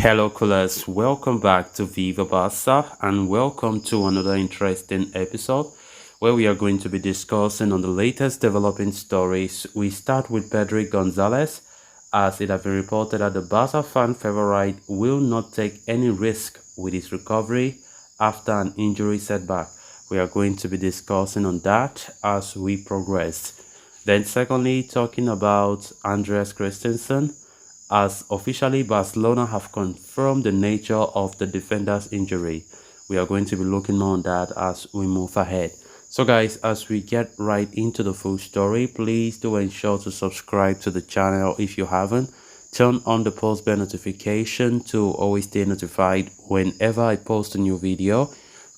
Hello, coolers. Welcome back to Viva Barca and welcome to another interesting episode where we are going to be discussing on the latest developing stories. We start with Pedri Gonzalez, as it has been reported that the Barca fan favorite will not take any risk with his recovery after an injury setback. We are going to be discussing on that as we progress. Then secondly, talking about Andreas Christensen, as officially Barcelona have confirmed the nature of the defender's injury. We are going to be looking more on that as we move ahead. So guys, as we get right into the full story, please do ensure to subscribe to the channel if you haven't. Turn on the post bell notification to always stay notified whenever I post a new video.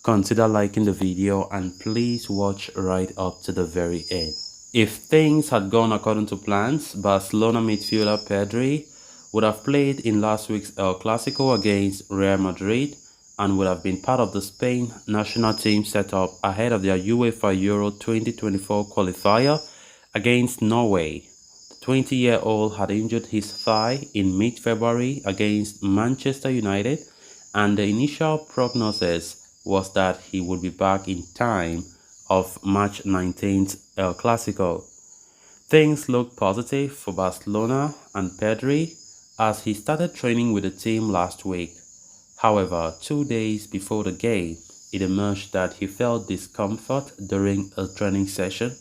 Consider liking the video and please watch right up to the very end. If things had gone according to plans, Barcelona midfielder Pedri would have played in last week's El Clasico against Real Madrid and would have been part of the Spain national team setup ahead of their UEFA Euro 2024 qualifier against Norway. The 20-year-old had injured his thigh in mid-February against Manchester United, and the initial prognosis was that he would be back in time of March 19th El Clasico. Things looked positive for Barcelona and Pedri as he started training with the team last week. However, 2 days before the game, it emerged that he felt discomfort during a training session.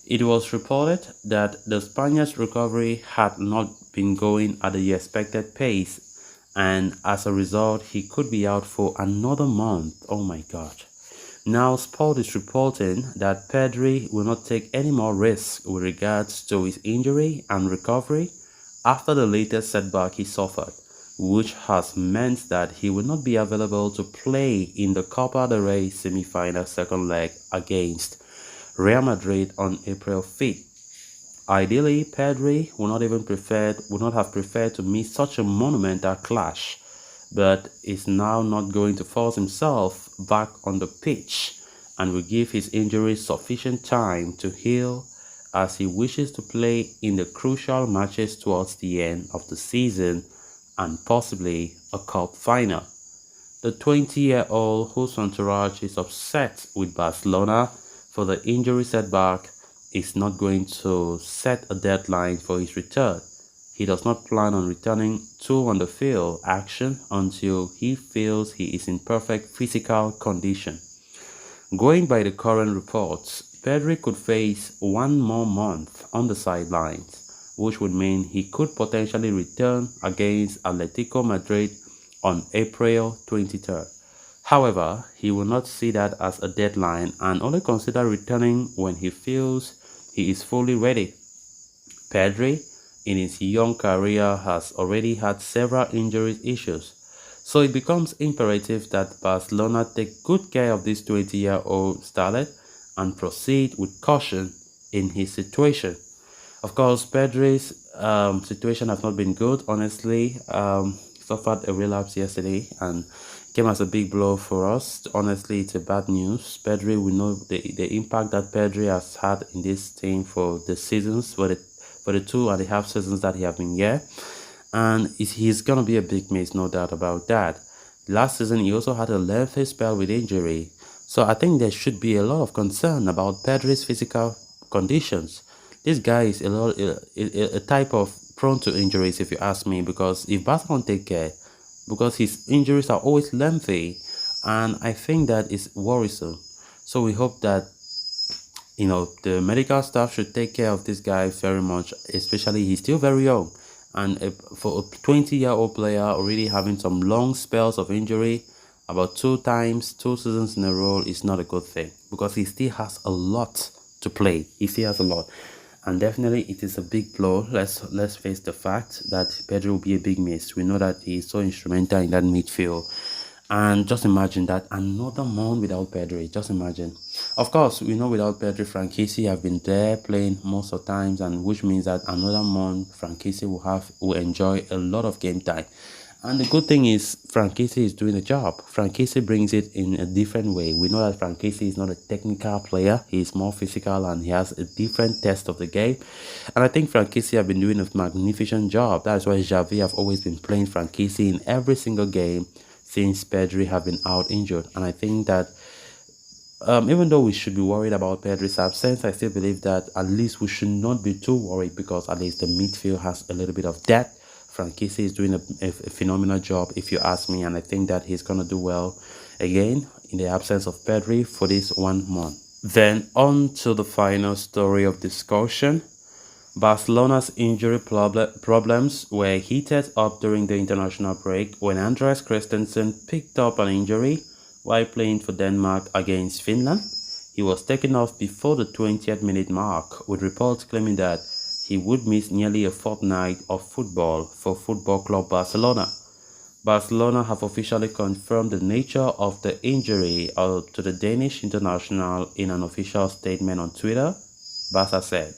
It was reported that the Spaniard's recovery had not been going at the expected pace, and as a result, he could be out for another month. Oh my God. Now, Sport is reporting that Pedri will not take any more risks with regards to his injury and recovery after the latest setback he suffered, which has meant that he will not be available to play in the Copa del Rey semi-final second leg against Real Madrid on April 5th. Ideally, Pedri would not have preferred to miss such a monumental clash, but is now not going to force himself back on the pitch and will give his injury sufficient time to heal as he wishes to play in the crucial matches towards the end of the season and possibly a cup final. The 20-year-old, whose entourage is upset with Barcelona for the injury setback, is not going to set a deadline for his return. He does not plan on returning to on-the-field action until he feels he is in perfect physical condition. Going by the current reports, Pedri could face 1 more month on the sidelines, which would mean he could potentially return against Atletico Madrid on April 23rd. However, he will not see that as a deadline and only consider returning when he feels he is fully ready. Pedri, in his young career, has already had several injury issues, so it becomes imperative that Barcelona take good care of this 20-year-old starlet and proceed with caution in his situation. Of course, Pedri's situation has not been good, honestly. Suffered a relapse yesterday and came as a big blow for us. Honestly, it's a bad news. Pedri, we know the impact that Pedri has had in this team for the seasons, for the 2.5 seasons that he has been here. And he's going to be a big miss, no doubt about that. Last season, he also had a lengthy spell with injury. So I think there should be a lot of concern about Pedri's physical conditions. This guy is a type of prone to injuries, if you ask me, because if Barca don't take care, because his injuries are always lengthy, and I think that is worrisome. So we hope that the medical staff should take care of this guy very much, especially he's still very young, and for a 20-year-old player already having some long spells of injury, about 2 seasons in a row, is not a good thing, because he still has a lot to play. He still has a lot, and definitely it is a big blow. Let's face the fact that Pedri will be a big miss. We know that he is so instrumental in that midfield, and just imagine that another month without Pedri. Just imagine. Of course, we know without Pedri, Franchise have been there playing most of the times, and which means that another month Franchise will enjoy a lot of game time. And the good thing is, Frankisi is doing the job. Frankisi brings it in a different way. We know that Frankisi is not a technical player. He's more physical and he has a different test of the game. And I think Frankisi have been doing a magnificent job. That's why Xavi have always been playing Frankisi in every single game since Pedri have been out injured. And I think that even though we should be worried about Pedri's absence, I still believe that at least we should not be too worried because at least the midfield has a little bit of depth. Frankisi is doing a phenomenal job, if you ask me, and I think that he's going to do well again in the absence of Pedri for this 1 month. Then on to the final story of discussion. Barcelona's injury problems were heated up during the international break when Andreas Christensen picked up an injury while playing for Denmark against Finland. He was taken off before the 20th minute mark, with reports claiming that he would miss nearly a fortnight of football for Football Club Barcelona. Barcelona have officially confirmed the nature of the injury to the Danish international in an official statement on Twitter. Barca said,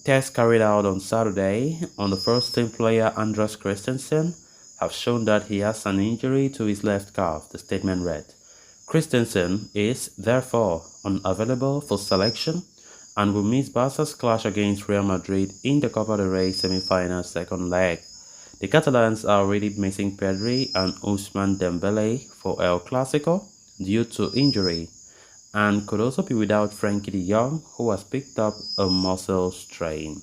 tests carried out on Saturday on the first team player Andreas Christensen have shown that he has an injury to his left calf, the statement read. Christensen is, therefore, unavailable for selection and will miss Barca's clash against Real Madrid in the Copa del Rey semi-final second leg. The Catalans are already missing Pedri and Ousmane Dembele for El Clasico due to injury, and could also be without Frenkie de Jong, who has picked up a muscle strain.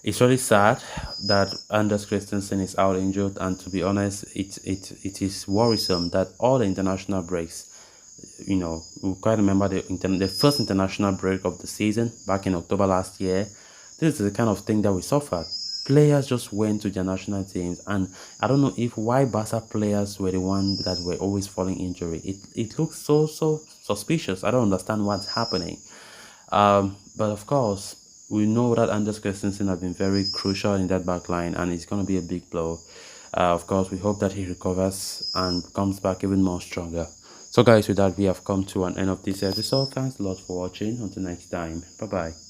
It's really sad that Anders Christensen is out injured, and to be honest, it is worrisome that all the international breaks, we quite remember the first international break of the season back in October last year. This is the kind of thing that we suffered. Players just went to their national teams, and I don't know why Barca players were the ones that were always falling injury. It looks so suspicious. I don't understand what's happening. But of course, we know that Anders Christensen has been very crucial in that back line, and it's going to be a big blow. Of course, we hope that he recovers and comes back even more stronger. So guys, with that, we have come to an end of this episode. Thanks a lot for watching. Until next time, bye bye.